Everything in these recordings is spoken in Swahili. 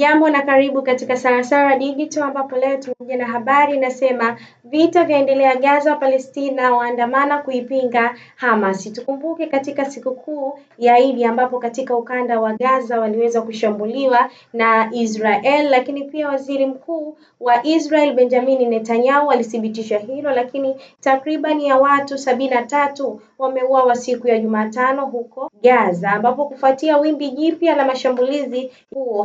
Hujambo na karibu katika Sarasara Digital ambapo leo tumekuja na habari inasema vita vyaendelea Gaza, Palestina waandamana kuipinga Hamas. Tukumbuke katika sikukuu ya Eid ambapo katika ukanda wa Gaza waliweza kushambuliwa na Israel, lakini pia waziri mkuu wa Israel Benjamin Netanyahu alithibitisha hilo, lakini takriban ya watu 73 wameuawa siku ya Jumatano huko Gaza, ambapo kufuatia wimbi jipya la mashambulizi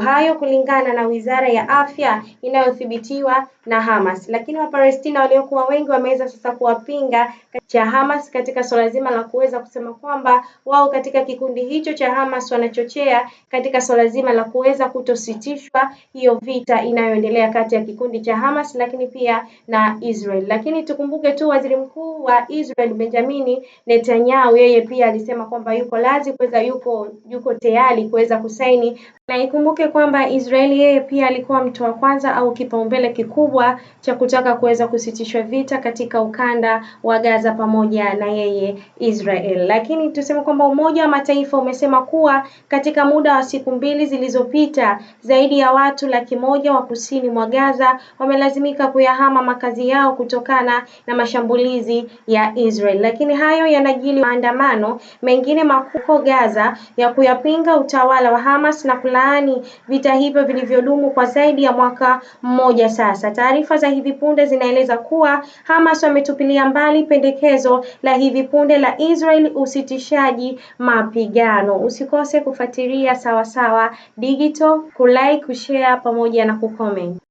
hayo kulingana na Wizara ya Afya inayothibitiwa na Hamas. Lakini Wapalestina waliokuwa wengi wameweza sasa kuwapinga cha Hamas katika swala zima la kuweza kusema kwamba wao katika kikundi hicho cha Hamas wanachochea katika swala zima la kuweza kutositishwa hiyo vita inayoendelea kati ya kikundi cha Hamas lakini pia na Israel. Lakini tukumbuke tu waziri mkuu wa Israel Benjamin Netanyahu yeye pia alisema kwamba yuko tayari kuweza kusaini, na ikumbuke kwamba Israeli yeye pia alikuwa mtu wa kwanza au kipaumbele kikubwa cha kutaka kuweza kusitishwa vita katika ukanda wa Gaza pamoja na yeye Israel. Lakini tuseme kwamba Umoja wa Mataifa umesema kuwa katika muda wa siku mbili zilizopita zaidi ya watu 100,000 wa kusini mwa Gaza wamelazimika kuyahama makazi yao kutokana na mashambulizi ya Israel. Lakini hayo yanajili maandamano mengine makubwa Gaza ya kuyapinga utawala wa Hamas na kulaani vita hivyo vilivyodumu kwa zaidi ya mwaka mmoja sasa. Taarifa za hivi punde zinaeleza kuwa Hamas wametupilia mbali pendekezo la hivi punde la Israel usitishaji mapigano. Usikose kufuatilia Sawasawa Digital, kulike, kushare pamoja na kucomment.